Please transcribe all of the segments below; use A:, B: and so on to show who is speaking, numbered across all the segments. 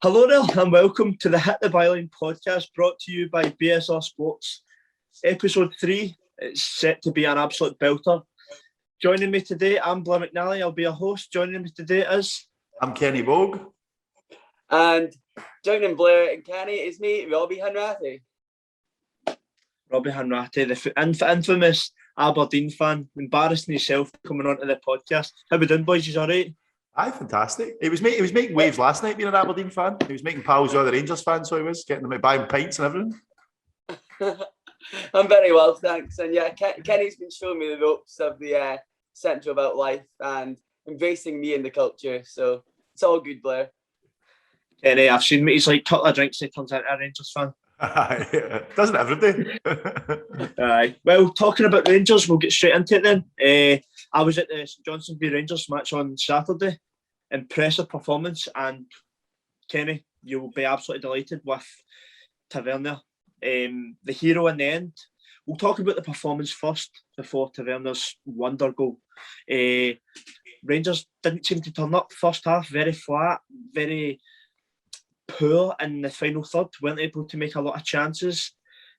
A: Hello there and welcome to the Hit the Byline podcast brought to you by BSR Sports. Episode 3, it's set to be an absolute belter. Joining me today, I'm Blair McNally, I'll be your host. Joining me today is...
B: I'm Kenny Boag.
C: And joining Blair and Kenny is me, Robbie Hanratty.
A: Robbie Hanratty, the infamous Aberdeen fan, embarrassing himself coming onto the podcast. How we doing, boys? You all right?
B: Aye, fantastic. He was making waves last night being an Aberdeen fan. He was making pals with other Rangers fans, so he was getting them to buy him pints and everything.
C: I'm very well, thanks. And yeah, Kenny's been showing me the ropes of the Central about life and embracing me in the culture. So it's all good, Blair.
A: Kenny, I've seen he's like a couple of drinks and he turns into a Rangers fan.
B: Aye, doesn't every day.
A: Aye. Well, talking about Rangers, we'll get straight into it then. I was at the St Johnstone v Rangers match on Saturday. Impressive performance, and Kenny, you will be absolutely delighted with Tavernier. The hero in the end. We'll talk about the performance first before Tavernier's wonder goal. Rangers didn't seem to turn up first half, very flat, very poor in the final third, weren't able to make a lot of chances.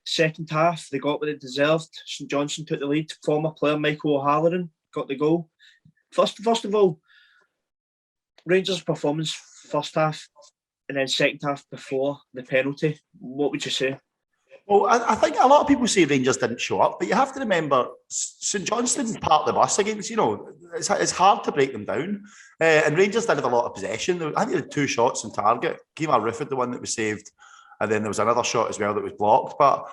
A: Second half, they got what they deserved. St Johnstone took the lead. Former player Michael O'Halloran got the goal. First of all, Rangers' performance first half and then second half before the penalty. What would you say?
B: Well, I think a lot of people say Rangers didn't show up, but you have to remember St Johnstone parked the bus against, it's hard to break them down. And Rangers did have a lot of possession. I think they had 2 shots on target. Kemar Rufford, the one that was saved, and then there was another shot as well that was blocked. But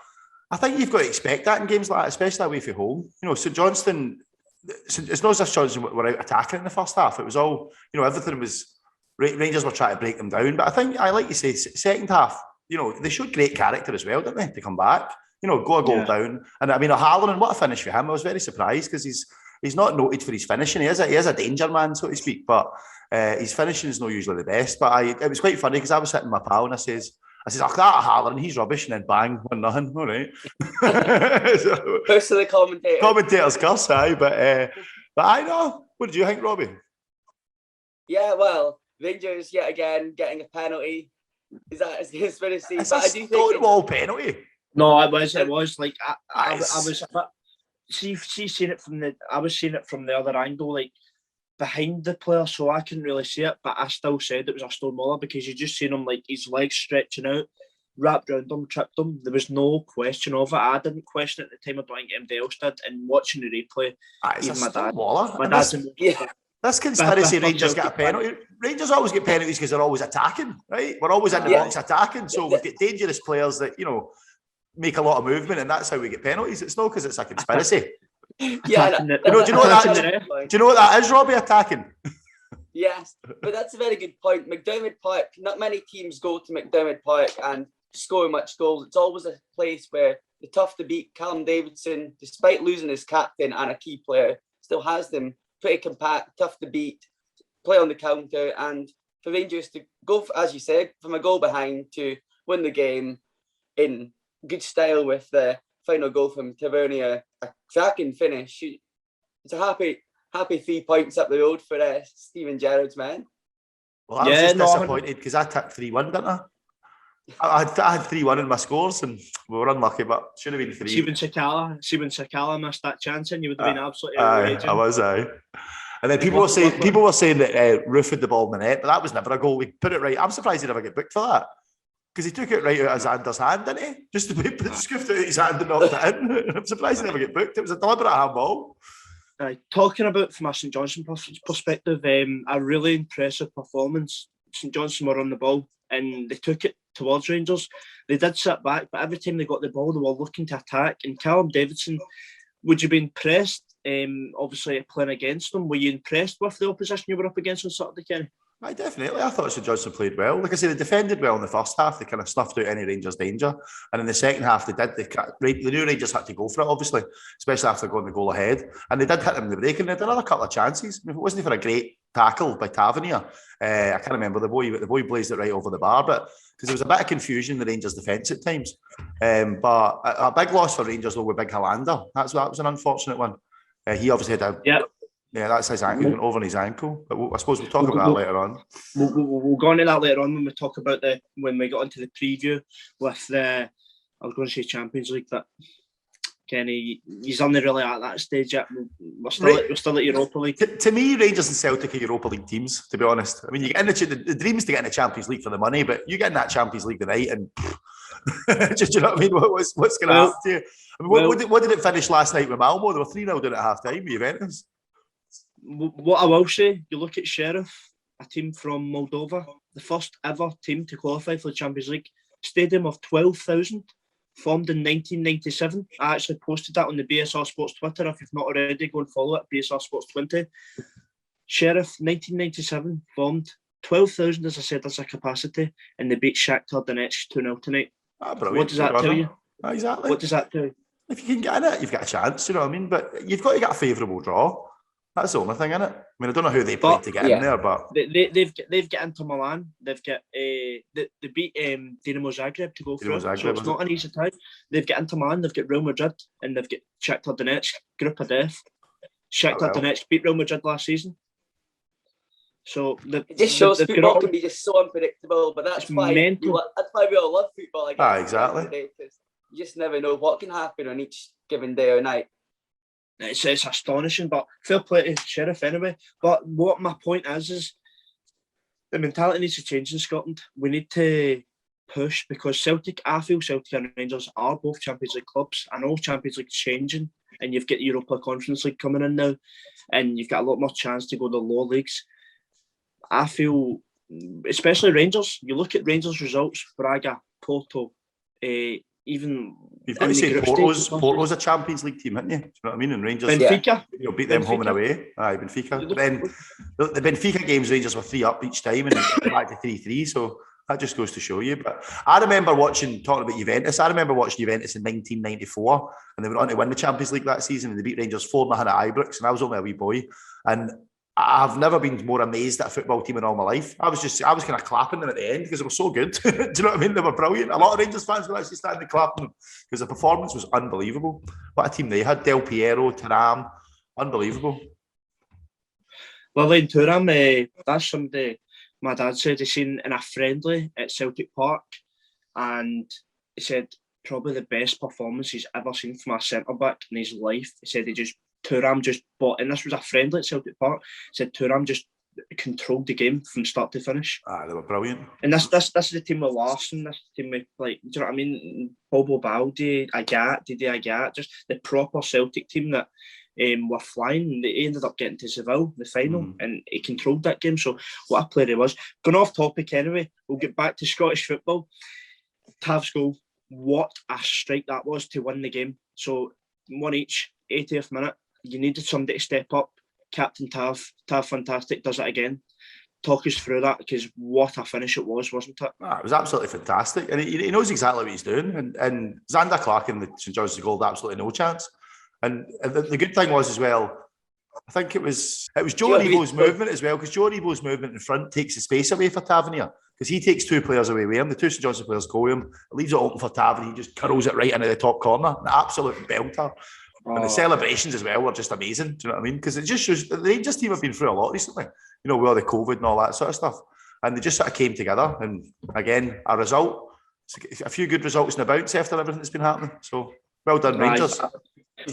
B: I think you've got to expect that in games like that, especially away from home. St Johnstone, it's not as if Johnstone were out attacking in the first half. It was all, everything was, Rangers were trying to break them down. But I think, like you say, second half, they showed great character as well, didn't they, to come back? Go a goal down. And I mean, O'Halloran, what a finish for him. I was very surprised because he's not noted for his finishing. He is a danger man, so to speak, but his finishing is not usually the best. But it was quite funny because I was sitting with my pal and I says, that O'Halloran, he's rubbish, and then bang, 1-0. All right.
C: So, first of the commentator.
B: Commentator's curse, aye. But I know. What did you think, Robbie?
C: Yeah, well, Rangers yet again getting a penalty. Is that his conspiracy?
B: It's a Stonewall penalty.
A: No, it was like I was a bit. Seeing it from I was seeing it from the other angle, like behind the player, so I couldn't really see it. But I still said it was a Stonewaller because you just seen him like his legs stretching out, wrapped around him, tripped him. There was no question of it. I didn't question it at the time. I don't think anybody else did. And watching the replay,
B: even
A: my dad.
B: This conspiracy Rangers get a penalty. Rangers always get penalties because they're always attacking, right? We're always in the box attacking, so we get dangerous players that make a lot of movement, and that's how we get penalties. It's not because it's a conspiracy.
C: Yeah,
B: do you know what that is, Robbie? Attacking.
C: Yes, but that's a very good point. McDermott Park. Not many teams go to McDermott Park and score much goals. It's always a place where the tough to beat Callum Davidson, despite losing his captain and a key player, still has them pretty compact, tough to beat, play on the counter, and for Rangers to go, as you said, from a goal behind to win the game in good style with the final goal from Tavernier, a cracking finish. It's a happy 3 points up the road for Steven Gerrard's men.
B: Well, I was just disappointed because I took 3-1, didn't I? I had 3-1 in my scores and we were unlucky, but should have been 3.
A: Steven Sakala missed that chance and you would have been absolutely
B: outrageous. I was, aye. And then people were saying that Roof had the ball in the net, but that was never a goal. We put it right. I'm surprised he never get booked for that. Because he took it right out of Xander's hand, didn't he? Just to scooped it out of his hand and knocked it in. I'm surprised he never get booked. It was a deliberate handball.
A: Talking about from a St Johnstone perspective, a really impressive performance. St Johnstone were on the ball and they took it towards Rangers. They did sit back, but every time they got the ball, they were looking to attack. And Callum Davidson, would you be impressed? Obviously, playing against them, were you impressed with the opposition you were up against on Saturday, Kenny?
B: I definitely. I thought St Johnstone played well. Like I said, they defended well in the first half. They kind of snuffed out any Rangers' danger. And in the second half, they knew Rangers had to go for it, obviously, especially after going the goal ahead. And they did hit them in the break, and they had another couple of chances. I mean, if it wasn't for a great tackle by Tavernier, I can't remember, the boy blazed it right over the bar, but because there was a bit of confusion in the Rangers' defence at times. But a big loss for Rangers, though, with Big Hollander. That was an unfortunate one. He obviously had Yeah, that's his ankle. He went over on his ankle. But I suppose we'll talk about that later on.
A: We'll go into that later on when we talk about when we got into the preview with the, I was going to say Champions League, that Kenny, he's only really at that stage yet. We're still at Europa League.
B: To me, Rangers and Celtic are Europa League teams, to be honest. I mean, you get in the dream is to get in the Champions League for the money, but you get in that Champions League tonight and do you know what I mean? What's going to happen to you? I mean, what did it finish last night with Malmo? They were 3-0 down at half-time with Juventus.
A: What I will say, you look at Sheriff, a team from Moldova, the first ever team to qualify for the Champions League, stadium of 12,000. Formed in 1997. I actually posted that on the BSR Sports Twitter. If you've not already, go and follow it, BSR Sports 20. Sheriff, 1997, formed. 12,000, as I said, as a capacity, and they beat Shakhtar Donetsk 2-0 tonight. What does that tell you?
B: Exactly.
A: What does that tell you?
B: If you can get in it, you've got a chance, you know what I mean? But you've got to get a favourable draw. That's the only thing, isn't it? I mean, I don't know who they played to get in there, but
A: they've got Inter Milan. They've got they beat Dinamo Zagreb to go through. So it's not an easy tie. They've got Inter Milan. They've got Real Madrid, and they've got Shakhtar Donetsk. Group of death. Shakhtar Donetsk beat Real Madrid last season. So
C: it just shows football can be just so unpredictable. But that's why we all love football.
B: Exactly.
C: Because you just never know what can happen on each given day or night.
A: It's astonishing, but fair play to Sheriff anyway. But what my point is the mentality needs to change in Scotland. We need to push, because I feel Celtic and Rangers are both Champions League clubs. I know Champions League's changing, and you've got the Europa Conference League coming in now, and you've got a lot more chance to go to the lower leagues. I feel, especially Rangers, you look at Rangers' results, Braga, Porto, even
B: you've got to say Porto's a Champions League team, haven't you? Do you know what I mean? And Rangers,
A: Benfica,
B: beat them home and away. Benfica. But then the Benfica games, Rangers were 3 up each time, and back to 3-3. So that just goes to show you. But I remember talking about Juventus. I remember watching Juventus in 1994, and they went on to win the Champions League that season, and they beat Rangers 4-0 at Ibrox, and I was only a wee boy, and I've never been more amazed at a football team in all my life. I was kind of clapping them at the end because they were so good. Do you know what I mean? They were brilliant. A lot of Rangers fans were actually standing clapping them because the performance was unbelievable. What a team they had. Del Piero, Thuram, unbelievable.
A: Well, in Thuram, that's somebody my dad said he seen in a friendly at Celtic Park, and he said probably the best performance he's ever seen from a centre-back in his life. He said Thuram just bought, and this was a friendly at Celtic Park, said Thuram just controlled the game from start to finish.
B: They were brilliant.
A: And this is the team with Larson, this team with, like, do you know what I mean? Bobo Baldi, Agat, just the proper Celtic team that were flying. They ended up getting to Seville, the final, and he controlled that game. So what a player he was. Going off topic anyway, we'll get back to Scottish football. Tav's goal, what a strike that was to win the game. So one each, 80th minute. You needed somebody to step up. Captain Tav, fantastic, does it again. Talk us through that, because what a finish it was, wasn't it?
B: It was absolutely fantastic. And he knows exactly what he's doing. And Xander Clark in the St John's goal had absolutely no chance. And the good thing was as well, I think it was Joe Aribo's movement as well, because Joe Aribo's movement in front takes the space away for Tavernier, because he takes 2 players away with him. The 2 St John's players go with him. It leaves it open for Tavernier. He just curls it right into the top corner. An absolute belter. And the celebrations as well were just amazing. Do you know what I mean? Because it just shows the Rangers team have been through a lot recently, you know, with all the COVID and all that sort of stuff. And they just sort of came together. And again, a result, a few good results in the bounce after everything that's been happening. So well done, Rangers.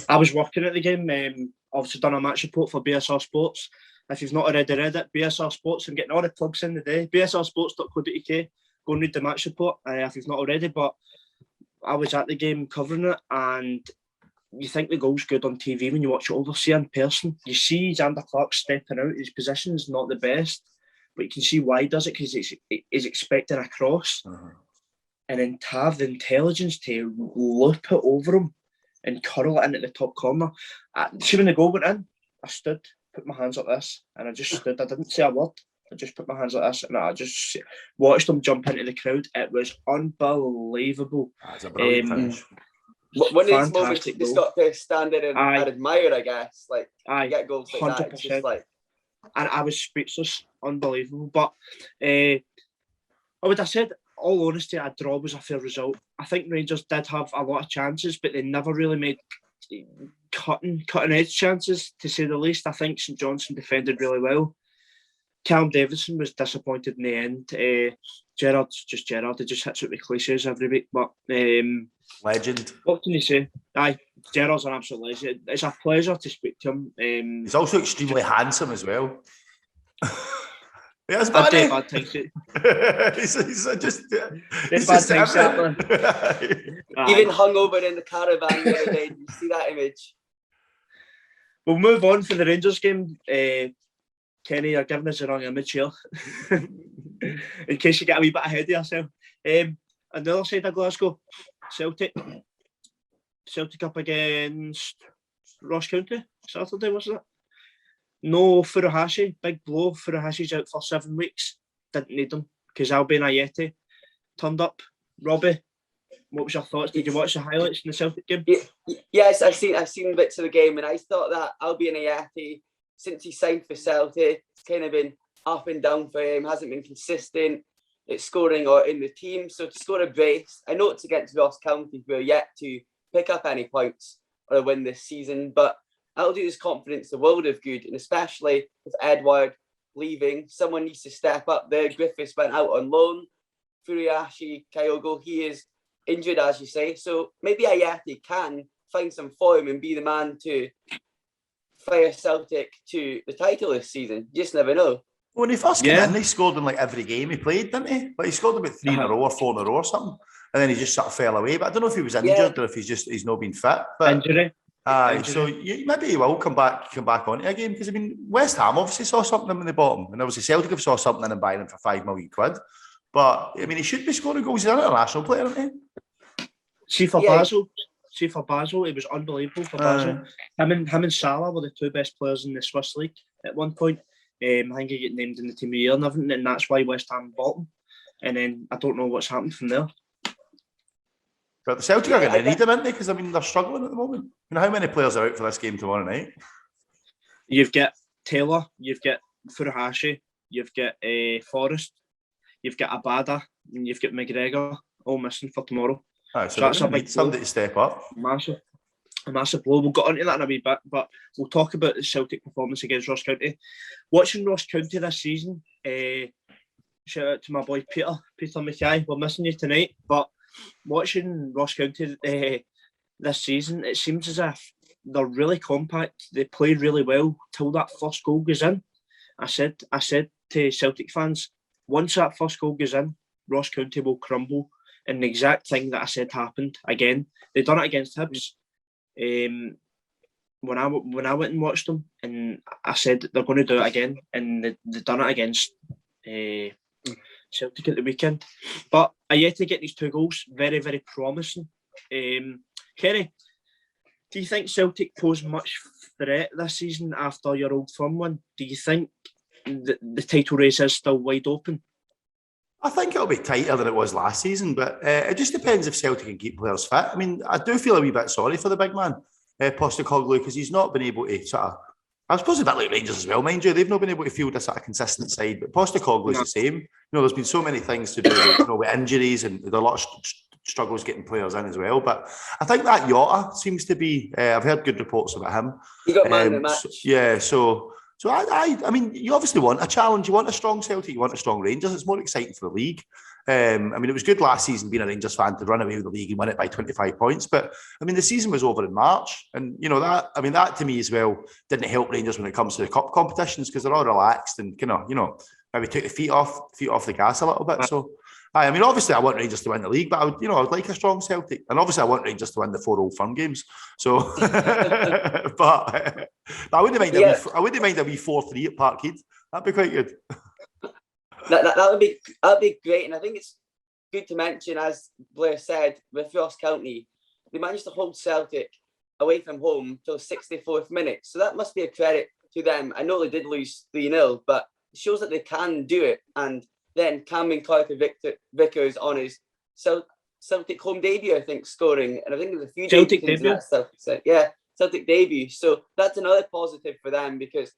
A: I was working at the game. Obviously done a match report for BSR Sports. If you've not already read it, BSR Sports, I'm getting all the plugs in the day. BSRsports.co.uk. Go and read the match report if you've not already. But I was at the game covering it, and you think the goal's good on TV when you watch it overseas in person. You see Xander Clark stepping out. His position's not the best, but you can see why he does it, because he's expecting a cross. And then Tav, the intelligence to loop it over him and curl it in at the top corner. See, when the goal went in, I stood, put my hands like this, and I just stood. I didn't say a word. I just put my hands like this, and I just watched him jump into the crowd. It was unbelievable.
B: That's a brilliant finish.
C: One of these moments you just got to stand there and admire, I guess. Like, you get goals like 100%. That. It's just like...
A: And I was speechless. Unbelievable. But I would have said, all honesty, a draw was a fair result. I think Rangers did have a lot of chances, but they never really made cutting edge chances, to say the least. I think St Johnstone defended really well. Callum Davidson was disappointed in the end. Gerard's just Gerard. He just hits it with cliches every week. But
B: legend.
A: What can you say? Aye, Gerard's an absolute legend. It's a pleasure to speak to him.
B: He's also extremely handsome as well. Yes,
A: I do bad things.
B: He's just
C: even hungover in the caravan the other day. Did you see that image?
A: We'll move on for the Rangers game. Kenny, you're giving us the wrong image here. In case you get a wee bit ahead of yourself. On the other side of Glasgow, Celtic up against Ross County Saturday, wasn't it? No Furuhashi, big blow. Furuhashi's out for 7 weeks. Didn't need him because Albion Ajeti turned up. Robbie, what was your thoughts? Did you watch the highlights in the Celtic game?
C: Yes, I've seen bits of the game, and I thought that Albion Ajeti, since he signed for Celtic, it's kind of been up and down for him. Hasn't been consistent at scoring or in the team. So to score a brace, I know it's against Ross County, who are yet to pick up any points or a win this season, but that'll do his confidence the world of good, and especially with Edward leaving, someone needs to step up there. Griffiths went out on loan. Furuhashi, Kyogo, he is injured, as you say. So maybe Ajeti can find some form and be the man to fire Celtic to the title this season. You just never know.
B: When he first came in, he scored in like every game he played, didn't he? Like he scored about 3 in a row or 4 in a row or something. And then he just sort of fell away. But I don't know if he was injured or if he's not been fit. But
A: injury.
B: So maybe he will come back onto a game, because I mean West Ham obviously saw something in the bottom, and obviously Celtic have saw something in buying him for £5 million. But I mean he should be scoring goals. He's an international player, isn't he?
A: See for Basel, it was unbelievable for Basel. Him and Salah were the 2 best players in the Swiss league at one point. I think he get named in the team of the year and everything, and that's why West Ham bought him. And then I don't know what's happened from there.
B: But the Celtic are going to need him, aren't they? Because I mean they're struggling at the moment. I mean, how many players are out for this game tomorrow night?
A: You've got Taylor, you've got Furuhashi, you've got Forrest, you've got Abada, and you've got McGregor all missing for tomorrow.
B: So that's a big somebody to step up.
A: A massive blow. We'll get onto that in a wee bit, but we'll talk about the Celtic performance against Ross County. Watching Ross County this season, shout out to my boy Peter Mackay. We're missing you tonight, but watching Ross County this season, it seems as if they're really compact. They play really well till that first goal goes in. I said to Celtic fans, once that first goal goes in, Ross County will crumble. And the exact thing that I said happened again. They done it against Hibs. When I went and watched them, and I said they're going to do it again, and they done it against Celtic at the weekend. But Ajeti get these 2 goals, very, very promising. Kenny, do you think Celtic pose much threat this season after your Old Firm win? Do you think the title race is still wide open?
B: I think it'll be tighter than it was last season, but it just depends if Celtic can keep players fit. I mean, I do feel a wee bit sorry for the big man, Postecoglou, because he's not been able to sort of... I suppose a bit like Rangers as well, mind you. They've not been able to field a sort of consistent side, but Postecoglou's the same. You know, there's been so many things to do with, with injuries, and there's a lot of struggles getting players in as well. But I think that Jota seems to be... I've heard good reports about him.
C: He got man in the match.
B: So I mean, you obviously want a challenge. You want a strong Celtic. You want a strong Rangers. It's more exciting for the league. I mean, it was good last season being a Rangers fan to run away with the league and win it by 25 points. But I mean, the season was over in March, and that to me as well didn't help Rangers when it comes to the cup competitions, because they're all relaxed and maybe take the feet off the gas a little bit. So. I mean, obviously, I want Rangers to win the league, but I would like a strong Celtic, and obviously, I want Rangers to win the 4 Old Firm games. So, but I wouldn't mind. I wouldn't mind a wee 4-3 at Parkhead. That'd be quite good.
C: That'd be great, and I think it's good to mention, as Blair said, with Ross County, they managed to hold Celtic away from home till 64th minute. So that must be a credit to them. I know they did lose 3-0, but it shows that they can do it. And then Cameron Carter-Vickers on his Celtic home debut, I think, scoring. And I think there's a few
A: Celtic debut.
C: Celtic debut. So that's another positive for them, because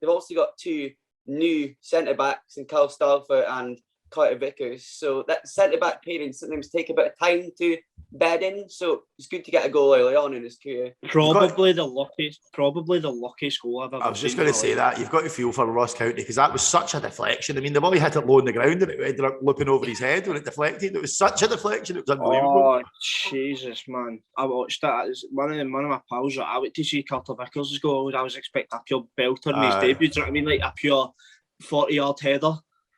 C: they've also got 2 new centre-backs in Carl Stauffer and Carter-Vickers. So that centre-back pairing sometimes take a bit of time to bedding, so it's good to get a goal early on in his career.
A: Probably the luckiest goal I've ever seen.
B: I was just going to say that. You've got to feel for Ross County because that was such a deflection. I mean, the boy hit it low on the ground and it ended up looping over his head when it deflected. It was such a deflection. It was unbelievable.
A: Oh, Jesus, man. I watched that. One of my pals, I went to see Carter Vickers' goal. I was expecting a pure belter in his debut. Do you know what I mean? Like a pure 40-yard header.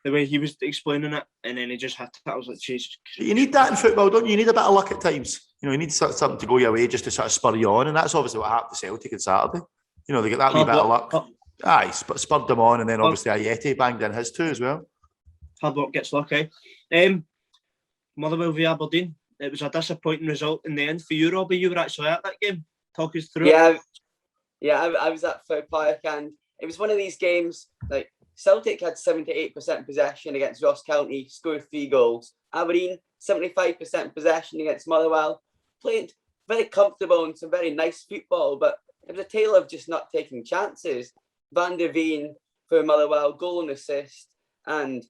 A: The way he was explaining it, and then he just hit it. I was like, Jesus.
B: You need that in football, don't you? You need a bit of luck at times. You need something to go your way just to sort of spur you on, and that's obviously what happened to Celtic on Saturday. They get that wee bit of luck. Aye, spurred them on, and then obviously Ajeti banged in his two as well.
A: Hard work gets lucky. Motherwell v Aberdeen. It was a disappointing result in the end for you, Robbie. You were actually at that game. Talk us through it.
C: Yeah, I was at Fir Park, and it was one of these games like. Celtic had 78% possession against Ross County, scored 3 goals. Aberdeen, 75% possession against Motherwell. Played very comfortable and some very nice football, but it was a tale of just not taking chances. Van der Veen for Motherwell, goal and assist, and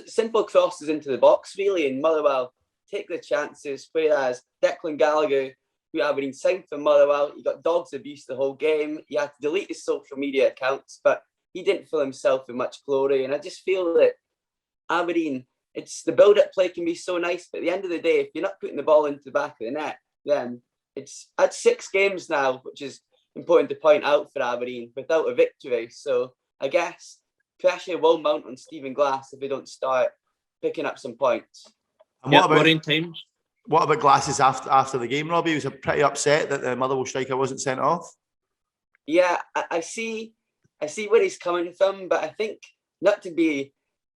C: simple crosses into the box, really, and Motherwell take the chances, whereas Declan Gallagher, who Aberdeen signed for Motherwell, he got dogs abuse the whole game. He had to delete his social media accounts, but he didn't fill himself with much glory. And I just feel that Aberdeen, it's the build-up play can be so nice, but at the end of the day, if you're not putting the ball into the back of the net, then it's at 6 games now, which is important to point out for Aberdeen, without a victory. So I guess pressure will mount on Stephen Glass if they don't start picking up some points.
B: And
A: what
B: about Glass's after the game, Robbie? He was pretty upset that the Motherwell striker wasn't sent off.
C: Yeah, I see where he's coming from, but I think, not to be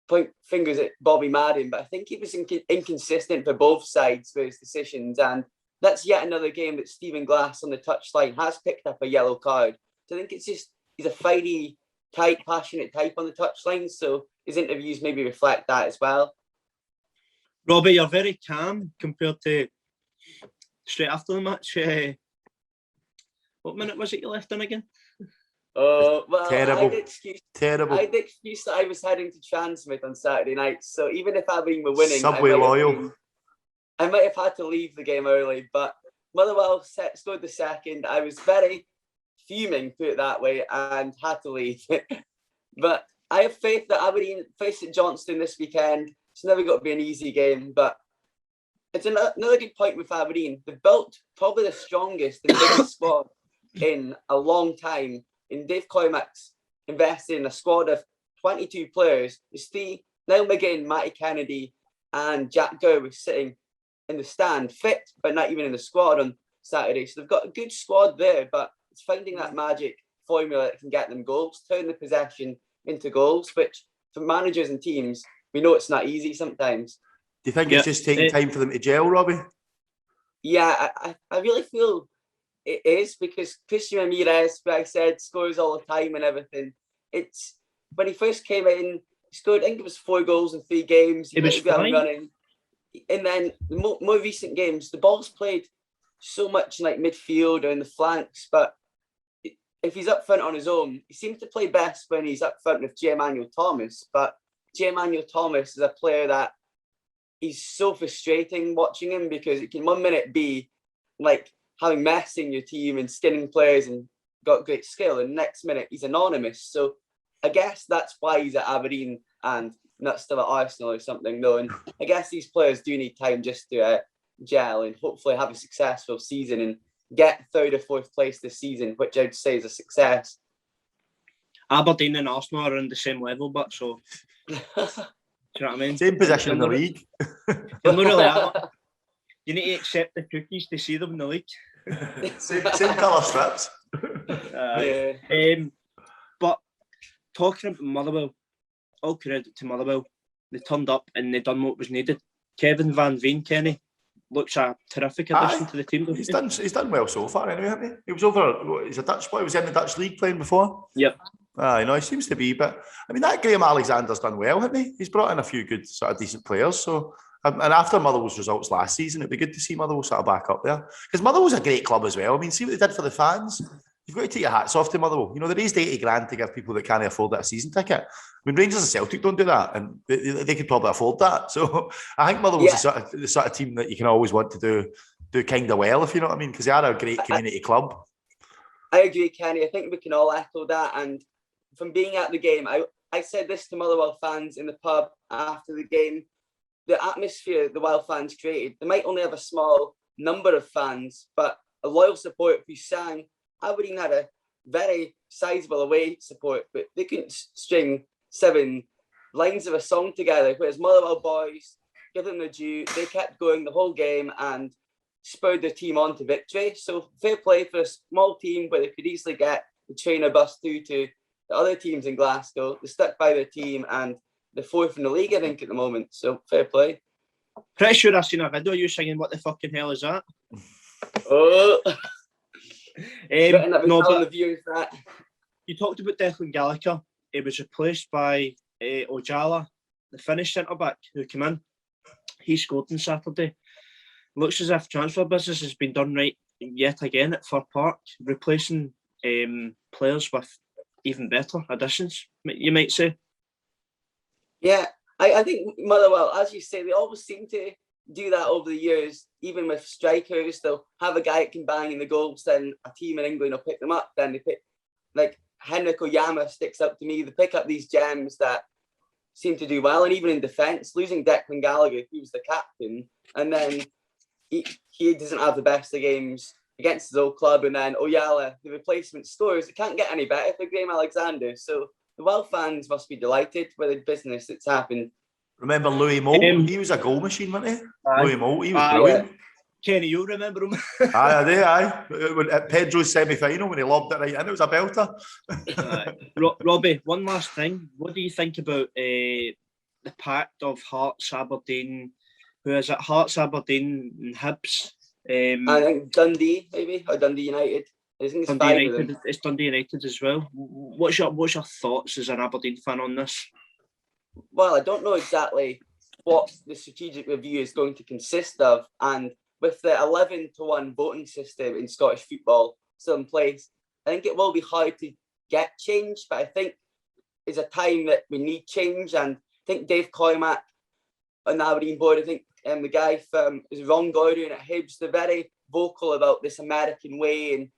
C: point fingers at Bobby Madden, but I think he was inconsistent for both sides for his decisions, and that's yet another game that Stephen Glass on the touchline has picked up a yellow card. So I think it's just, he's a fiery type, passionate type on the touchline, so his interviews maybe reflect that as well.
A: Robbie, you're very calm compared to straight after the match. What minute was it you left in again?
C: Oh, well,
B: terrible.
C: I had the excuse that I was heading to Transmith on Saturday night, so even if Aberdeen were winning,
B: Subway loyal.
C: I might have had to leave the game early, but Motherwell scored the second. I was very fuming, put it that way, and had to leave. But I have faith that Aberdeen face at Johnston this weekend. It's never got to be an easy game, but it's another good point with Aberdeen. They've built probably the strongest and biggest squad in a long time. And Dave Coymack's invested in a squad of 22 players. There's 3, Niall McGinn, Matty Kennedy, and Jack Gower was sitting in the stand, fit, but not even in the squad on Saturday. So they've got a good squad there, but it's finding that magic formula that can get them goals, turn the possession into goals, which for managers and teams, we know it's not easy sometimes.
B: Do you think it's just taking time for them to gel, Robbie?
C: Yeah, I really feel it is, because Christian Ramirez, who I said, scores all the time and everything. It's when he first came in, he scored, I think it was 4 goals in 3 games. He was running. And then the more recent games, the ball's played so much in like midfield or in the flanks, but if he's up front on his own, he seems to play best when he's up front with J. Emmanuel Thomas. But J. Emmanuel Thomas is a player that he's so frustrating watching him, because it can one minute be like having Messi in your team and skinning players and got great skill, and next minute he's anonymous. So I guess that's why he's at Aberdeen and not still at Arsenal or something, though. And I guess these players do need time just to gel and hopefully have a successful season and get 3rd or 4th place this season, which I'd say is a success.
A: Aberdeen and Arsenal are on the same level, but so do you know what I mean?
B: Same position in the league.
A: They're not really at. You need to accept the cookies to see them in the league.
B: same colour strips.
A: But talking about Motherwell, all credit to Motherwell. They turned up and they done what was needed. Kevin Van Veen, Kenny, looks a terrific addition to the team.
B: He's done well so far, anyway, hasn't he? He was over. He's a Dutch boy. He was in the Dutch league playing before.
A: Yep.
B: He seems to be. But I mean, that Graham Alexander's done well, hasn't he? He's brought in a few good, sort of decent players. So, and after Motherwell's results last season, it'd be good to see Motherwell sort of back up there, because Motherwell's a great club as well. I mean, see what they did for the fans. You you've got to take your hats off to Motherwell. You know, they raised 80 grand to give people that can't afford that a season ticket. I mean, Rangers and Celtic don't do that, and they could probably afford that. So I think Motherwell's the sort of team that you can always want to do kind of well, if you know what I mean, because they are a great community club.
C: I agree, Kenny. I think we can all echo that. And from being at the game, I said this to Motherwell fans in the pub after the game. The atmosphere the Wild fans created, they might only have a small number of fans, but a loyal support who sang. Aberdeen had a very sizable away support, but they couldn't string 7 lines of a song together, whereas Motherwell boys, give them their due, they kept going the whole game and spurred their team on to victory. So fair play for a small team where they could easily get the train or bus through to the other teams in Glasgow. They stuck by their team and they're 4th in the league, I think, at the moment. So fair play.
A: Pretty sure I've seen a video of you singing "What the fucking hell is that?"
C: Oh,
A: no, but
C: the viewers that.
A: You talked about Declan Gallagher. He was replaced by Ojala, the Finnish centre-back who came in. He scored on Saturday. Looks as if transfer business has been done right yet again at Fir Park, replacing players with even better additions, you might say.
C: Yeah, I think Motherwell, as you say, they always seem to do that over the years, even with strikers. They'll have a guy that can bang in the goals, then a team in England will pick them up. Then they pick, like Henrik Oyama sticks up to me. They pick up these gems that seem to do well. And even in defence, losing Declan Gallagher, who was the captain, and then he doesn't have the best of games against his old club. And then Oyala, the replacement, scores. It can't get any better for Graham Alexander. So the Well fans must be delighted with the business that's happened.
B: Remember Louis Moult? He was a goal machine, wasn't he? Louis Moult, he was brilliant.
A: Kenny, you remember him?
B: Aye. At Pedro's semi-final when he lobbed it right in, it was a belter.
A: Robbie, one last thing. What do you think about the pact of Hearts, Aberdeen? Who is it? Hearts, Aberdeen and Hibs.
C: I think Dundee, maybe, or Dundee United. I think it's Dundee United.
A: Of them. It's Dundee United as well. What's your thoughts as an Aberdeen fan on this?
C: Well, I don't know exactly what the strategic review is going to consist of, and with the 11-1 voting system in Scottish football still in place, I think it will be hard to get change, but I think it's a time that we need change, and I think Dave Coymack on the Aberdeen board, I think the guy from Ron Gordon at Hibs, they're very vocal about this American way and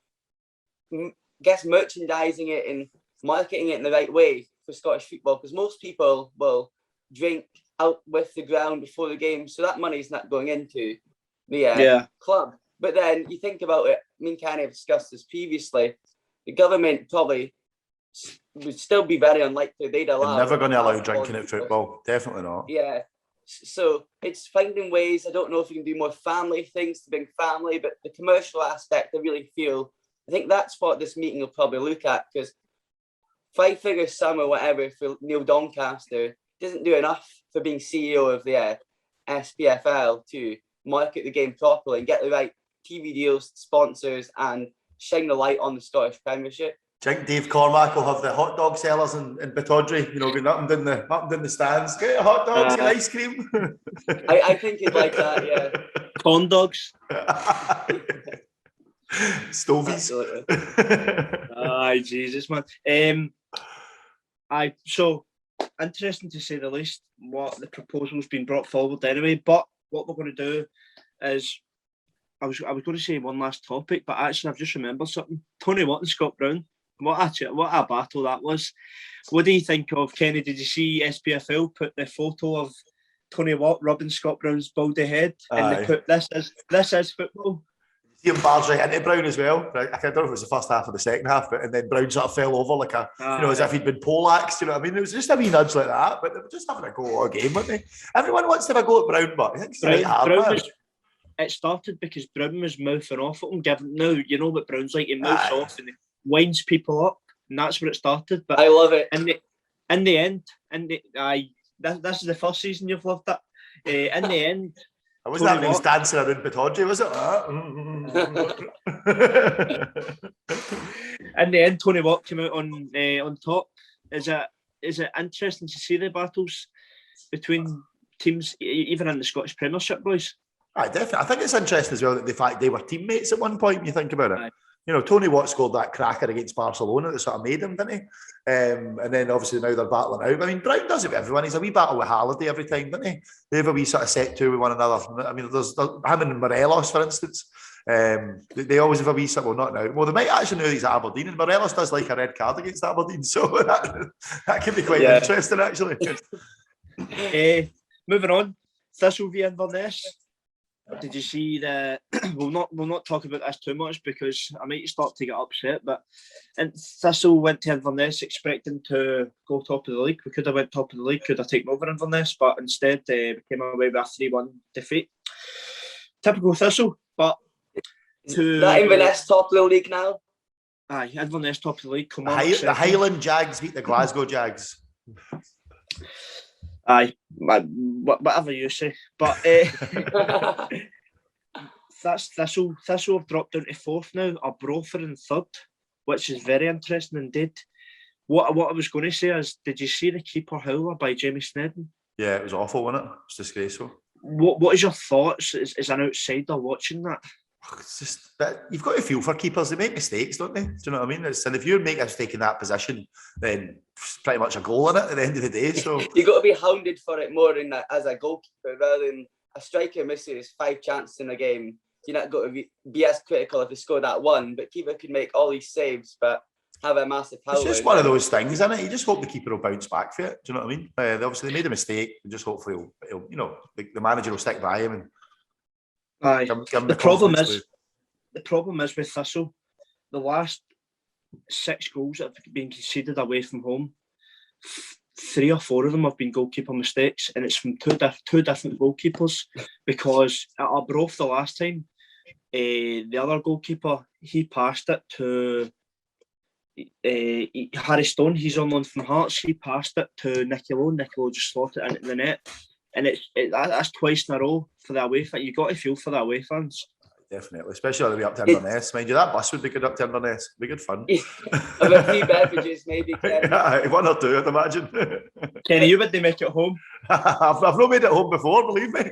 C: I guess merchandising it and marketing it in the right way for Scottish football, because most people will drink out with the ground before the game, so that money is not going into the club. But then you think about it, me and Kenny have discussed this previously, the government probably would still be very unlikely they'd allow.
B: They're never going to allow drinking at football, definitely not.
C: Yeah, so it's finding ways. I don't know if you can do more family things to bring family, but the commercial aspect, I think that's what this meeting will probably look at, because 5-figure sum or whatever for Neil Doncaster doesn't do enough for being CEO of the SPFL to market the game properly and get the right TV deals, sponsors, and shine the light on the Scottish Premiership.
B: Do you think Dave Cormack will have the hot dog sellers in Pittodrie, going up and down the stands, get hot dogs, get ice cream?
C: I think he'd like that, yeah.
A: Corn dogs.
B: Stovies.
A: Aye, Jesus, man. So interesting to say the least what the proposal's been brought forward anyway, but what we're going to do is I was going to say one last topic, but actually I've just remembered something. Tony Watt and Scott Brown, what a battle that was. What do you think of, Kenny? Did you see SPFL put the photo of Tony Watt rubbing Scott Brown's baldy head and they put this is football?
B: See him barge right into Brown as well. I don't know if it was the first half or the second half, and then Brown sort of fell over like as if he'd been poleaxed. You know what I mean? It was just a wee nudge like that, but they were just having a go all game, weren't they? Everyone wants to have a go at Brown, but I think it's right hard.
A: It started because Brown was mouthing off at him. Now you know what Brown's like. He mouths off and he winds people up, and that's where it started. But
C: I love it.
A: In the end, this is the first season you've loved it. In the end.
B: I wasn't having his dancing around Pittodrie, was it?
A: In the end, Tony Watt came out on top. Is it interesting to see the battles between teams, even in the Scottish Premiership, boys?
B: Definitely. I think it's interesting as well that the fact they were teammates at one point when you think about it. Tony Watt scored that cracker against Barcelona that sort of made him, didn't he? And then obviously now they're battling out. I mean, Brown does it with everyone. He's a wee battle with Halliday every time, doesn't he? They have a wee sort of set to with one another. I mean, there's him and Morelos, for instance. They always have a wee well, not now. Well, they might actually know he's at Aberdeen, and Morelos does like a red card against Aberdeen, so that can be quite interesting, actually.
A: Moving on, Thistle v Inverness. Did you see the? We'll not talk about this too much because I might start to get upset. But Thistle went to Inverness expecting to go top of the league. We could have went top of the league, could have taken over Inverness, but instead we came away with a 3-1 defeat. Typical Thistle, but
C: that Inverness top of the league now.
A: Aye, Inverness top of the league.
B: The Highland Jags beat the Glasgow Jags.
A: Aye, whatever you say. But that's Thistle. Thistle have dropped down to 4th now. Arbroath are in 3rd, which is very interesting indeed. What I was going to say is, did you see the keeper howler by Jamie Snedden?
B: Yeah, it was awful, wasn't it? It's disgraceful.
A: What is your thoughts as an outsider watching that?
B: It's just that you've got to feel for keepers. They make mistakes, don't they? Do you know what I mean? And if you make a mistake in that position, then it's pretty much a goal in it at the end of the day. So
C: you've got to be hounded for it more than as a goalkeeper rather than a striker misses 5 chances in a game. You're not got to be as critical if they score that one, but keeper can make all these saves, but have a massive power.
B: It's just one of those things, isn't it? You just hope the keeper will bounce back for it. Do you know what I mean? Obviously, they made a mistake. And just hopefully, he'll the manager will stick by him. And
A: aye. The problem is with Thistle, the last 6 goals that have been conceded away from home, 3 or 4 of them have been goalkeeper mistakes, and it's from two different goalkeepers. Because at Arbroath the last time, the other goalkeeper, he passed it to Harry Stone. He's on loan from Hearts. He passed it to Nicky Lowe. Nicky Lowe just slotted it into the net, and that's twice in a row for the away fan. You got to feel for the away fans.
B: Definitely, especially on the way up to Inverness. Mind you, that bus would be good up to Inverness. It'd be good fun.
C: A few beverages, maybe.
B: Yeah, 1 or 2, I'd imagine.
A: Kenny, you would they make it home?
B: I've not made it home before, believe me.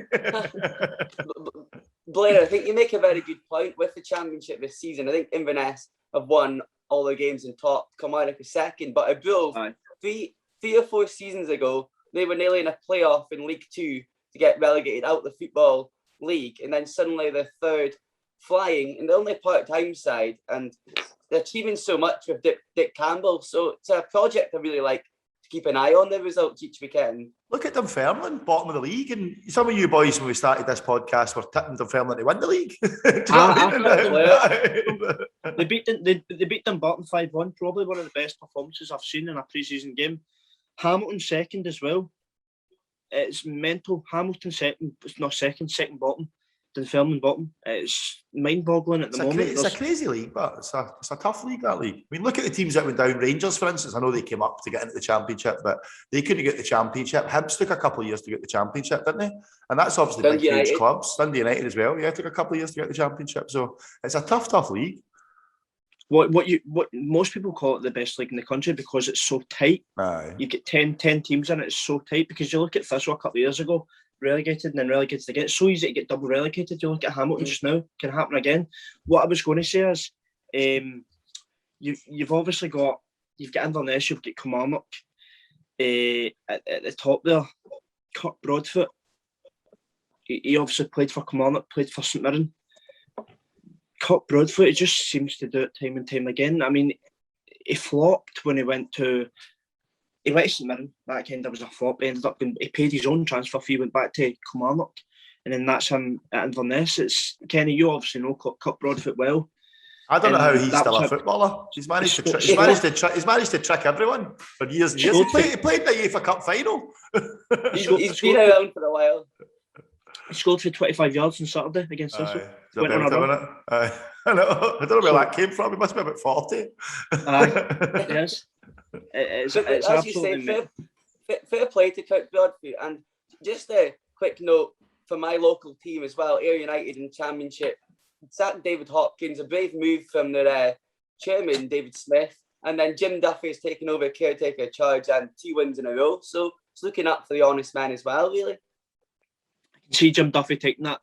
C: Blair, I think you make a very good point with the championship this season. I think Inverness have won all their games in top, come out like a second. But Arbroath, 3 or 4 seasons ago, they were nearly in a playoff in League 2 to get relegated out of the Football League, and then suddenly they're 3rd, flying, and the only part-time side, and they're achieving so much with Dick Campbell. So it's a project I really like to keep an eye on the results each weekend.
B: Look at Dunfermline, bottom of the league, and some of you boys, when we started this podcast, were tipping Dunfermline to win the league.
A: They beat Dumbarton 5-1, probably one of the best performances I've seen in a pre-season game. Hamilton second as well. It's mental. Hamilton second bottom. Dunfermline bottom. It's mind-boggling at the moment.
B: It's a crazy league, but it's a tough league, that league. I mean, look at the teams that went down. Rangers, for instance, I know they came up to get into the Championship, but they couldn't get the Championship. Hibs took a couple of years to get the Championship, didn't they? And that's obviously big, huge clubs. Dundee United as well. Yeah, it took a couple of years to get the Championship. So it's a tough league.
A: What most people call it the best league in the country because it's so tight.
B: Aye.
A: You get 10 teams in it. It's so tight because you look at Thistle a couple of years ago, relegated and then relegated again. It's so easy to get double relegated. You look at Hamilton just now, can happen again. What I was going to say is, you've obviously got Inverness, you've got Kilmarnock at the top there. Kirk Broadfoot, he obviously played for Kilmarnock, played for St Mirren. Kirk Broadfoot, he just seems to do it time and time again. I mean, he flopped when he went to St Mirren. That kind of was a flop. He ended up he paid his own transfer fee, went back to Kilmarnock, and then that's him at Inverness. It's Kenny, you obviously know Kirk Broadfoot well.
B: I don't know how he's still a footballer. He's managed to trick everyone for years and years. He played the UEFA Cup final.
C: He's been around for a while.
A: He scored for 25 yards on Saturday against Thistle.
B: I know. I don't know where that came from. He must be about 40.
A: Yes. It's
C: as you say, fair play to Kirk Broadfoot. And just a quick note for my local team as well, Ayr United in Championship. Sacked David Hopkins, a brave move from their chairman, David Smith. And then Jim Duffy has taken over caretaker charge and 2 wins in a row. So it's looking up for the honest man as well, really.
A: I can see Jim Duffy taking that.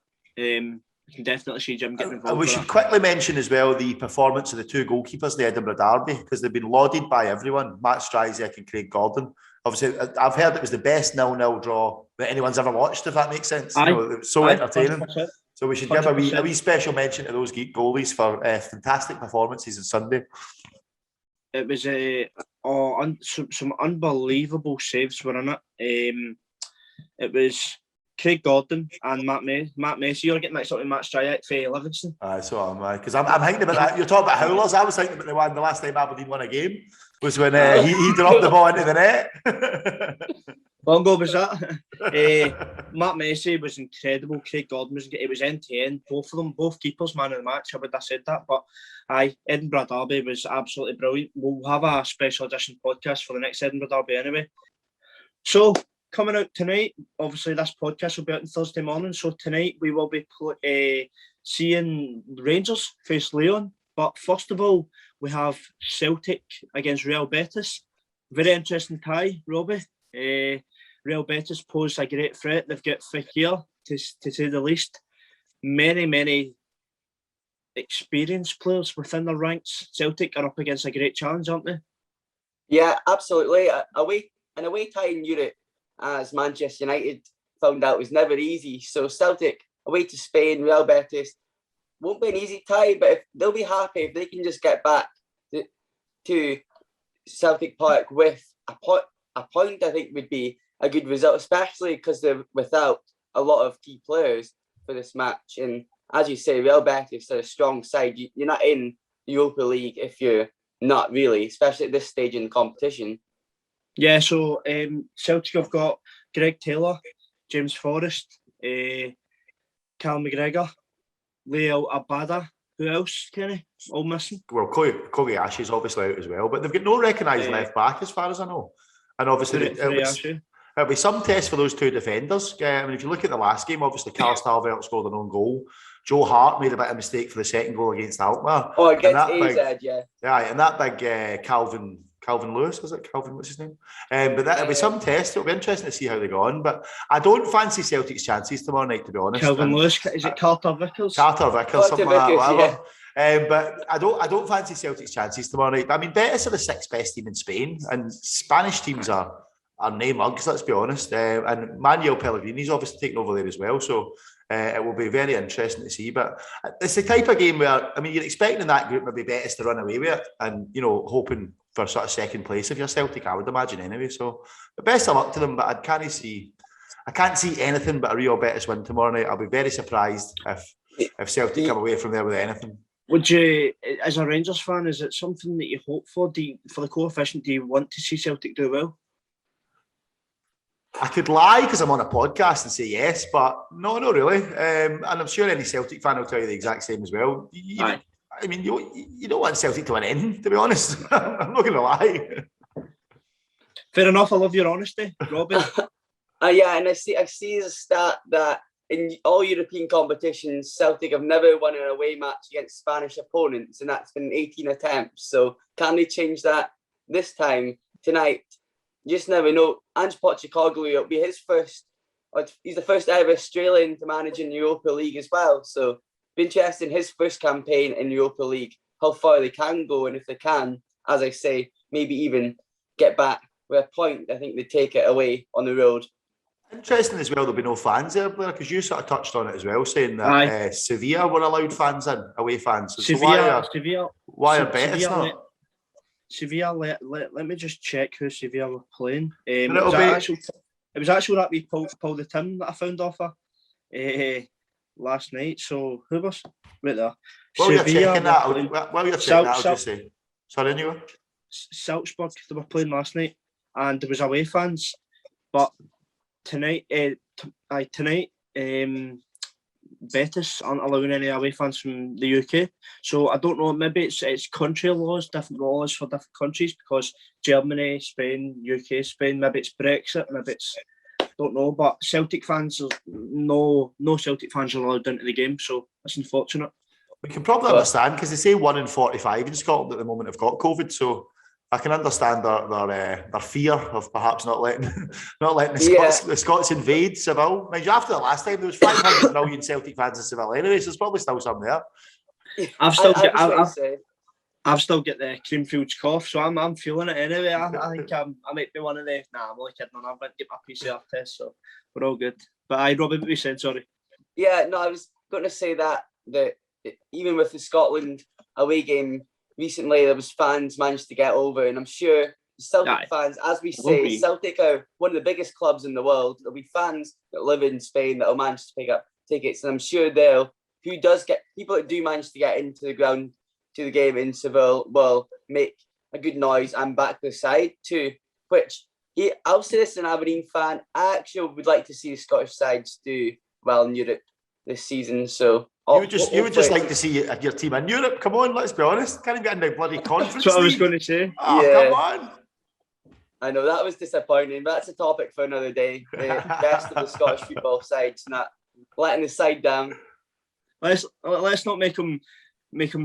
A: you can definitely see Jim getting involved.
B: And we should quickly mention as well the performance of the two goalkeepers in the Edinburgh Derby, because they've been lauded by everyone, Matt Stryzek and Craig Gordon. Obviously, I've heard it was the best 0-0 draw that anyone's ever watched, if that makes sense. It was so entertaining. 100%. So we should give a wee special mention to those goalies for fantastic performances on Sunday.
A: It was some unbelievable saves were in it. It was Craig Gordon and Matt Macy. You're getting mixed up with Matt Stryjek for Livingston.
B: So am I, because I'm thinking about that. You're talking about howlers. I was thinking about the last time Aberdeen won a game was when he dropped the ball into the net.
A: Bongo was that. Matt Macy was incredible. Craig Gordon it was end to end. Both of them, both keepers, man of the match. I would have said that, but Edinburgh Derby was absolutely brilliant. We'll have a special edition podcast for the next Edinburgh Derby anyway. So coming out tonight, obviously this podcast will be out on Thursday morning. So tonight we will be seeing Rangers face Leon. But first of all, we have Celtic against Real Betis. Very interesting tie, Robbie. Real Betis pose a great threat. They've got Fekir, to say the least. Many experienced players within their ranks. Celtic are up against a great challenge, aren't they?
C: Yeah, absolutely. An away tie in Europe, as Manchester United found out, was never easy. So Celtic away to Spain, Real Betis, won't be an easy tie, but they'll be happy if they can just get back to Celtic Park with a point. I think would be a good result, especially because they're without a lot of key players for this match. And as you say, Real Betis are a strong side. You're not in the Europa League if you're not really, especially at this stage in the competition.
A: Yeah, so Celtic have got Greg Taylor, James Forrest, Cal McGregor, Leo Abada. Who else, Kenny? All missing?
B: Well, Kobayashi's obviously out as well, but they've got no recognised left back as far as I know. And obviously, it'll be some test for those two defenders. I mean, if you look at the last game, obviously, Carl Starvelt scored an own goal. Joe Hart made a bit of a mistake for the second goal against Alkmaar.
C: Oh, against AZ, yeah.
B: Yeah, and that big Calvin Lewis, is it? Calvin, what's his name? But that'll be some test. It'll be interesting to see how they go on. But I don't fancy Celtic's chances tomorrow night, to be honest.
A: Calvin Lewis, is it Carter Vickers?
B: Carter Vickers, something like that, whatever. Yeah. But I don't fancy Celtic's chances tomorrow night. But I mean, Betis are the sixth best team in Spain, and Spanish teams are name mugs, let's be honest. And Manuel Pellegrini's obviously taken over there as well. So it will be very interesting to see. But it's the type of game where, I mean, you're expecting in that group maybe Betis to run away with it and, hoping for sort of second place if you're Celtic, I would imagine anyway. So the best of luck to them, but I can't see anything but a Real Betis win tomorrow night. I'll be very surprised if Celtic come away from there with anything.
A: Would you, as a Rangers fan, is it something that you hope for? For the coefficient, do you want to see Celtic do well?
B: I could lie because I'm on a podcast and say yes, but no, not really. And I'm sure any Celtic fan will tell you the exact same as well. I mean, you don't want Celtic to win anything, to be honest. I'm not going to lie.
A: Fair enough. I love your honesty, Robbie.
C: Yeah, and I see as a stat that in all European competitions, Celtic have never won an away match against Spanish opponents, and that's been 18 attempts. So can they change that this time, tonight? You just never know. Ange Postecoglou, it'll be his first. He's the first ever Australian to manage in the Europa League as well. So be interesting his first campaign in the Europa League, how far they can go, and if they can, as I say, maybe even get back with a point. I think they take it away on the road.
B: Interesting as well, there'll be no fans there, Blair, because you sort of touched on it as well, saying that Sevilla were allowed fans in, away fans. So why are Betis not?
A: Sevilla, let me just check who Sevilla were playing. It was actually that wee Paul the Tim that I found off her last night. So who was right there?
B: While you're checking that, I'll just say. Sorry, anyway.
A: Salzburg, they were playing last night, and there was away fans. But tonight, Betis aren't allowing any away fans from the UK. So I don't know, maybe it's country laws, different laws for different countries, because Germany, Spain, UK, Spain, maybe it's Brexit, maybe it's, don't know, but Celtic fans, no Celtic fans are allowed into the game, so that's unfortunate.
B: We can probably understand, because they say 1 in 45 in Scotland at the moment have got COVID, so I can understand their fear of perhaps not letting the Scots invade Seville. Mind you, after the last time there was 500 million Celtic fans in Seville anyway, so there's probably still some there.
A: I've still got the Creamfields cough, so I'm feeling it anyway. I think I might be one of the. Nah, I'm only kidding. I'm going to get my PCR test, so we're all good. But Robbie, what were you saying? Sorry.
C: Yeah, no, I was going to say that even with the Scotland away game recently, there was fans managed to get over, and I'm sure Celtic fans, as we say, Celtic are one of the biggest clubs in the world. There'll be fans that live in Spain that'll manage to pick up tickets, and I'm sure people that do manage to get into the ground to the game in Seville will make a good noise and back the side too. Which I'll say this as an Aberdeen fan, I actually would like to see the Scottish sides do well in Europe this season. So you would just like to see your team in Europe. Come on, let's be honest. Can't even get in the bloody conference.
A: That's what I was going to say.
B: Oh, yeah. Come on.
C: I know that was disappointing, but that's a topic for another day. The best of the Scottish football sides, not letting the side down.
A: Let's not make him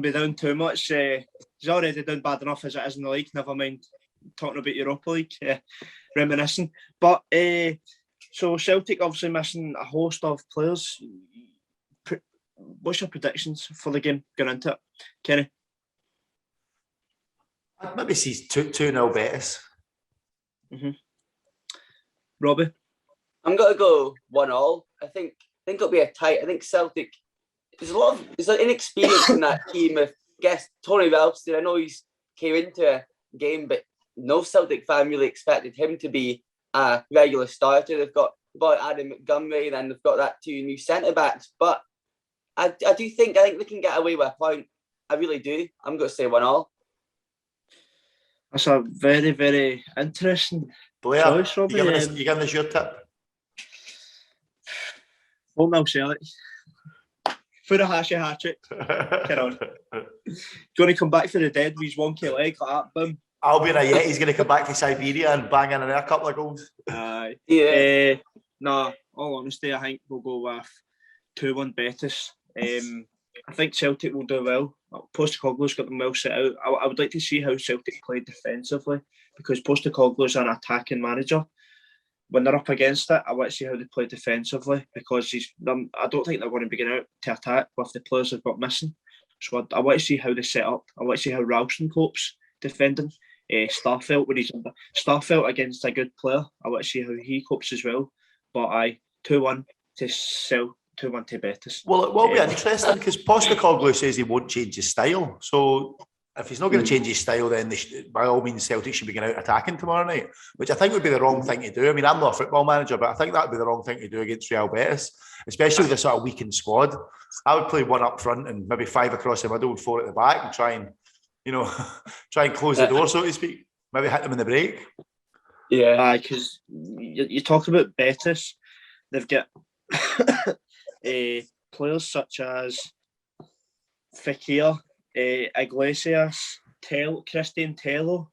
A: be down too much. He's already done bad enough as it is in the league. Never mind talking about Europa League, reminiscing. But so Celtic obviously missing a host of players. What's your predictions for the game going into it, Kenny?
B: I'd maybe see 2-0 Betis.
A: Mm-hmm. Robbie?
C: I'm going to go 1-1. I think it'll be a tight. I think Celtic. There's an inexperience in that team. I guess Tony Ralston, I know he's came into a game, but no Celtic fan really expected him to be a regular starter. They've got Adam Montgomery, then they've got that 2 new centre backs. But I think they can get away with a point. I really do. I'm going to say 1-1.
A: That's a very, very interesting
B: Blair,
A: choice, Robbie.
B: You giving us your tip?
A: 1-0 Celtic. Furuhashi hat-trick. Get on. Going to come back for the dead with his wonky leg like that. Boom.
B: I'll be in Ajeti. He's going to come back to Siberia and bang in a couple of goals.
A: All honesty, I think we'll go with 2-1 Betis. I think Celtic will do well. Postecoglou's got them well set out. I would like to see how Celtic play defensively, because Postecoglou's an attacking manager. When they're up against it, I want to see how they play defensively, because I don't think they're going to be getting out to attack with the players they've got missing. So I want to see how they set up. I want to see how Ralston copes defending. Starfelt against a good player. I want to see how he copes as well. But 2-1 to Betis.
B: Well, it will be interesting, because Postecoglou says he won't change his style. So if he's not going to change his style, then by all means Celtic should be going out attacking tomorrow night, which I think would be the wrong thing to do. I mean, I'm not a football manager, but I think that would be the wrong thing to do against Real Betis, especially with a sort of weakened squad. I would play 1 up front and maybe 5 across the middle and 4 at the back, and try and close the door, so to speak. Maybe hit them in the break.
A: Yeah, because you talk about Betis, they've got players such as Fekir, Iglesias, Christian Tello,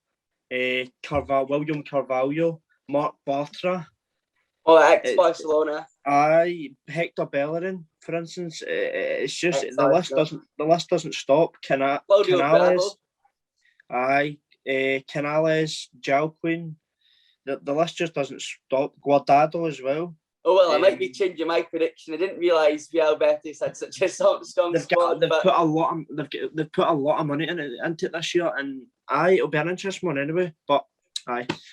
A: William Carvalho, Mark Bartra.
C: Oh, ex-Barcelona.
A: Hector Bellerin, for instance. It's just the list doesn't stop. Canales. Canales, Jalquin. The list just doesn't stop. Guardado as well.
C: Oh, well, I might be changing my prediction. I didn't realise Real Betis had such a strong squad.
A: They've put a lot of money into it this year, and it'll be an interesting one anyway. But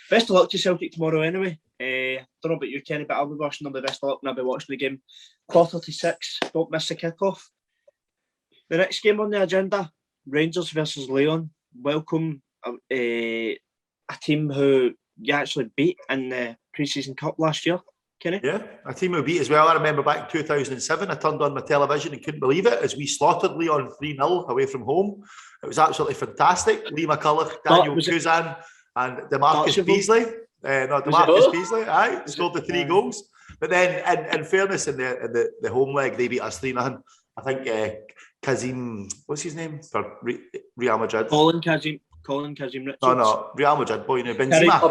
A: best of luck to Celtic tomorrow anyway. Don't know about you, Kenny, but I'll be watching them. The best of luck, and I'll be watching the game. 4:36. Don't miss the kickoff. The next game on the agenda: Rangers versus Leon. Welcome a team who you actually beat in the pre-season cup last year. Kenny?
B: Yeah, a team we beat as well. I remember back in 2007, I turned on my television and couldn't believe it as we slaughtered Leon 3-0 away from home. It was absolutely fantastic. Lee McCulloch, Daniel Kuzan and DeMarcus Beasley. Beasley, scored the 3 goals. But then, in fairness, in the home leg, they beat us 3-0. I think Kazim, what's his name for Real Madrid?
A: Colin Kazim. Colin Kazim Richards.
B: No, Real Madrid boy,
C: Benzema.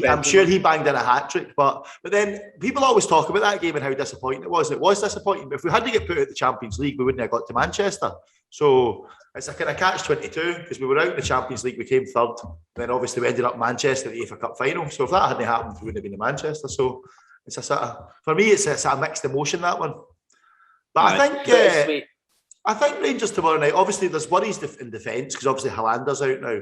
B: I'm sure he banged in a hat-trick, but then people always talk about that game and how disappointing it was. It was disappointing, but if we had to get put out the Champions League, we wouldn't have got to Manchester. So it's a kind of catch-22, because we were out in the Champions League, we came third, then obviously we ended up Manchester in the FA Cup final. So if that hadn't happened, we wouldn't have been in Manchester. So it's a sort of, for me, it's a sort of mixed emotion, that one. But I think Rangers tomorrow night, obviously there's worries in defence, because obviously Hollander's out now.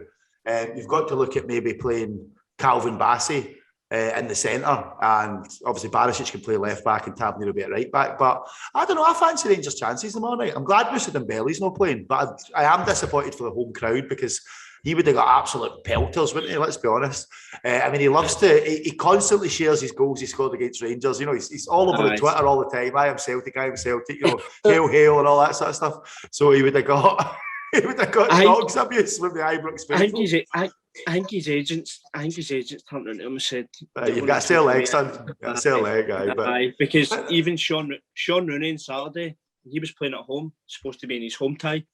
B: You've got to look at maybe playing Calvin Bassey in the centre, and obviously Barisic can play left back and Tavernier will be at right back. But I don't know, I fancy Rangers' chances tomorrow night. I'm glad Moussa Dembele's not playing, but I am disappointed for the home crowd, because he would have got absolute pelters, wouldn't he? Let's be honest. I mean, he loves to. He constantly shares his goals he scored against Rangers. You know, he's all over Twitter all the time. I am Celtic. You know, hail, and all that sort of stuff. So he would have got. He would have got dogs abuse with the Ibrox faithful.
A: I think his agents turned around to him and said,
B: "You've got to sell legs, son. You've got to sell leg, guy."
A: Because even Sean Rooney on Saturday, he was playing at home, supposed to be in his home tie,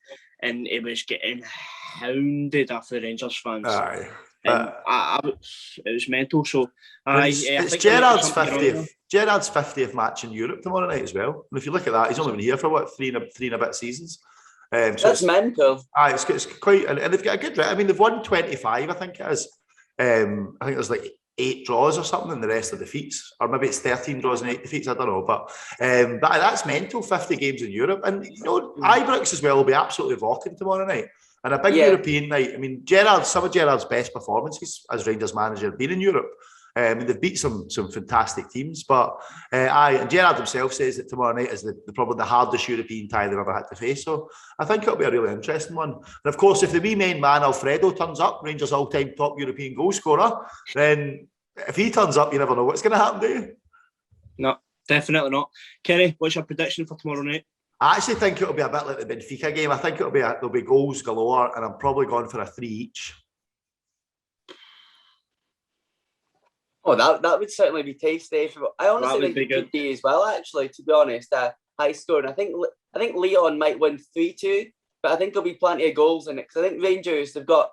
A: and he was getting hounded after the Rangers fans.
B: Aye.
A: It was mental. So
B: it's Gerrard's 50th match in Europe tomorrow night as well. And if you look at that, he's only been here for what, three and a bit seasons.
C: So that's mental.
B: It's quite, and they've got a good. I mean, they've won 25. I think it is. I think there's like 8 draws or something, and the rest are defeats, or maybe it's 13 draws and 8 defeats. I don't know, but that's mental. 50 games in Europe, and you know, Ibrox as well will be absolutely rocking tomorrow night. And a big European night. I mean, some of Gerrard's best performances as Rangers manager have been in Europe. And they've beat some fantastic teams. But and Gerrard himself says that tomorrow night is probably the hardest European tie they've ever had to face. So I think it'll be a really interesting one. And of course, if the wee main man Alfredo turns up, Rangers all-time top European goal scorer, then if he turns up, you never know what's going to happen, do you?
A: No, definitely not. Kenny, what's your prediction for tomorrow night?
B: I actually think it'll be a bit like the Benfica game. I think there'll be goals galore, and I'm probably going for a 3 each.
C: Oh, that would certainly be tasty. I honestly think it could be as well. Actually, to be honest, high scoring. I think Leon might win 3-2, but I think there'll be plenty of goals in it. Because I think Rangers, they've got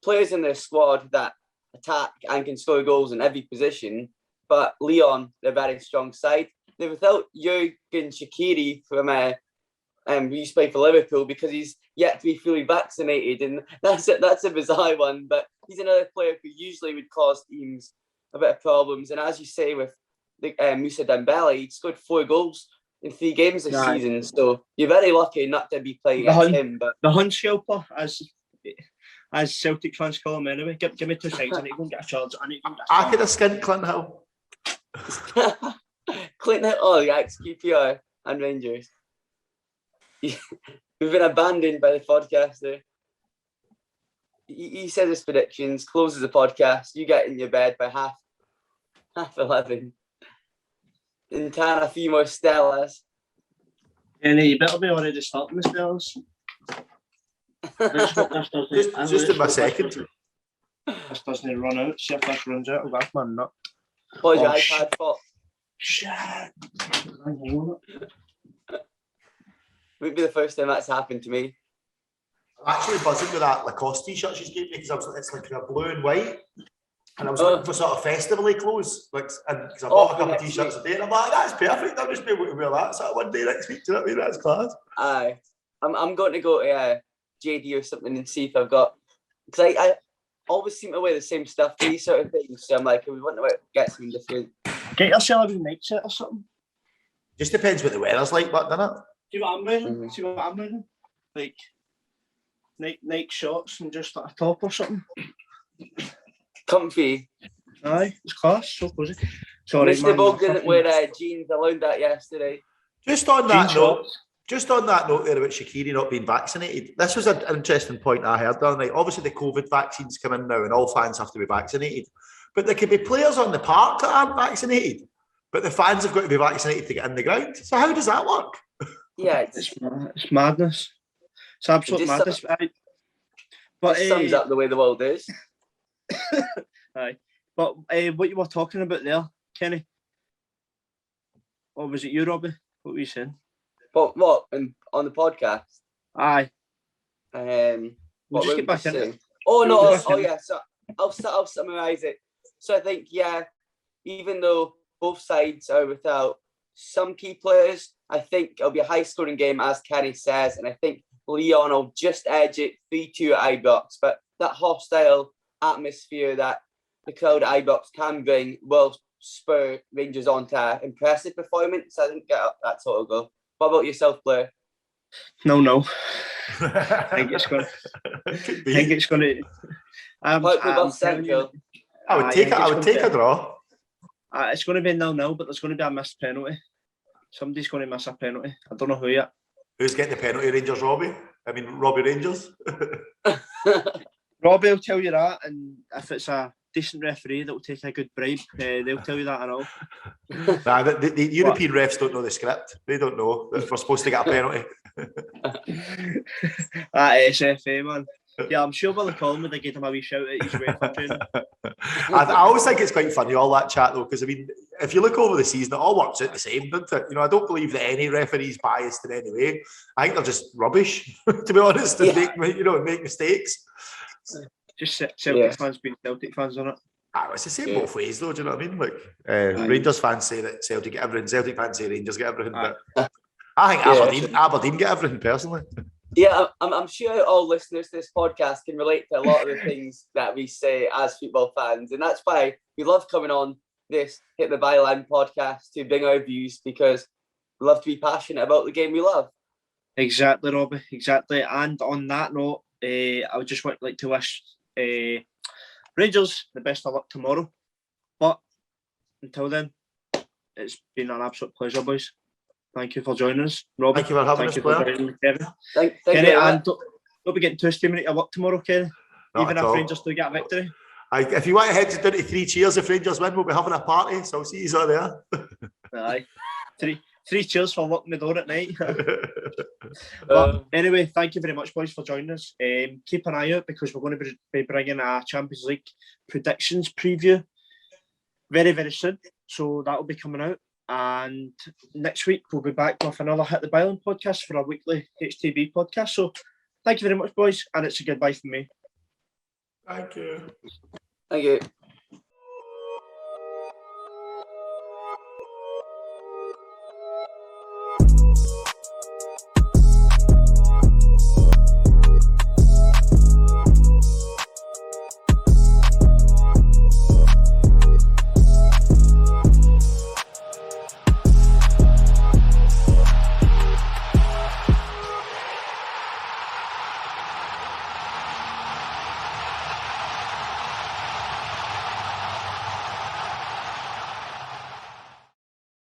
C: players in their squad that attack and can score goals in every position. But Leon, they're a very strong side. They're without Jurgen Shaqiri from who used to play for Liverpool, because he's yet to be fully vaccinated, and that's a bizarre one. But he's another player who usually would cause teams a bit of problems. And as you say, with Moussa Dembele, he scored 4 goals in 3 games this season. So you're very lucky not to be playing against him. But the
A: Hunshelper, as Celtic fans call him anyway. Give me 2 seconds. I need to go and get a charge.
B: I could have skinned Clint Hill.
C: Clint Hill, the ex-QPR and Rangers. We've been abandoned by the podcaster. He says his predictions, closes the podcast. You get in your bed by half 11. And tan a few more Stellas.
A: Yeah, you better be already starting the Stellas.
B: just in my second.
A: This doesn't run out. See if this runs out. That's my nut.
C: What's your iPad for?
A: Shit.
C: Would be the first time that's happened to me.
B: I'm actually buzzing with that Lacoste t-shirt she's gave me, because it's like a blue and white, and I was looking for sort of festival-y clothes, because I bought a couple of t-shirts a day, and I'm like, that's perfect. I'll just be able to wear that sort of one day next week. Do you know what I mean? That's class.
C: Aye, I'm going to go to JD or something and see if I've got, because I always seem to wear the same stuff, these sort of things. So I'm like, we want to get something different.
A: Get yourself a night set or something.
B: Just depends what the weather's like, but doesn't it?
A: See what I'm wearing? See what I'm wearing? Like night shorts and just like a top or something.
C: Comfy.
A: Aye, it's class. So cozy. Sorry,
C: Mr. Boag didn't wear jeans. I learned that yesterday.
B: Just on that note there about Shaqiri not being vaccinated, this was an interesting point I heard the other night. Obviously, the COVID vaccines come in now and all fans have to be vaccinated. But there could be players on the park that aren't vaccinated, but the fans have got to be vaccinated to get in the ground. So how does that work?
C: Yeah,
A: it's madness. It's absolute madness.
C: But it sums up the way the world is.
A: Aye. But what you were talking about there, Kenny? Or was it you, Robbie? What were you saying?
C: What? On the podcast?
A: Aye. We'll just
C: were
A: get
C: we
A: back
C: just
A: into
C: saying?
A: it.
C: Oh no!
A: We'll get back
C: Oh
A: into it.
C: yeah. So I'll summarise it. So I think even though both sides are without some key players, I think it'll be a high-scoring game, as Kenny says, and I think Leon will just edge it 3-2 at Ibrox. But that hostile atmosphere that the crowd at Ibrox can bring will spur Rangers on to an impressive performance. I think that's what it'll go. What about yourself, Blair?
A: No. I think it's going.
B: Could
A: I
B: be.
A: think it's going to.
C: Park
A: I'm
C: above
A: telling you,
C: Central.
B: I would take it. I would take a draw.
A: it's going to be 0-0, but there's going to be a missed penalty. Somebody's going to miss a penalty. I don't know who yet.
B: Who's getting the penalty? Rangers, Robbie. Robbie Rangers.
A: Robbie will tell you that, and if it's a decent referee that will take a good bribe, they'll tell you that and all.
B: Nah, the European refs don't know the script. They don't know that we're supposed to get a penalty.
A: That SFA, man. Yeah, I'm sure Willie Collin would have given him a wee shout at his UEFA training.
B: I always think it's quite funny, all that chat, though, because, if you look over the season, it all works out the same, doesn't it? I don't believe that any referee's biased in any way. I think they're just rubbish, to be honest, and make mistakes.
A: Just Celtic fans being Celtic fans, on it.
B: It's the same both ways, though. Do you know what I mean? Rangers fans say that Celtic get everything. Celtic fans say Rangers get everything. But I think Aberdeen get everything personally.
C: Yeah, I'm sure all listeners to this podcast can relate to a lot of the things that we say as football fans, and that's why we love coming on this Hit the Byline podcast to bring our views, because we love to be passionate about the game we love.
A: Exactly, Robbie. Exactly. And on that note, I would just like to wish Rangers the best of luck tomorrow. But until then, it's been an absolute pleasure, boys. Thank you for joining us, Robbie.
B: Thank you for having us, Blair.
A: Kevin.
C: Thank
A: Kenny,
C: you.
A: and don't be getting too steaming at your work tomorrow, Kenny.
B: Not
A: Even
B: at
A: if
B: all.
A: Rangers do get a victory.
B: If you want to head down to 3 cheers if Rangers win, we'll be having a party, so I'll see you there.
A: Aye. Three cheers for locking the door at night. But anyway, thank you very much, boys, for joining us. Keep an eye out, because we're going to be bringing a Champions League predictions preview very, very soon. So that will be coming out. And next week, we'll be back with another Hit the Byline podcast for a weekly HTB podcast. So thank you very much, boys. And it's a goodbye from me.
B: Thank you.
C: Thank you.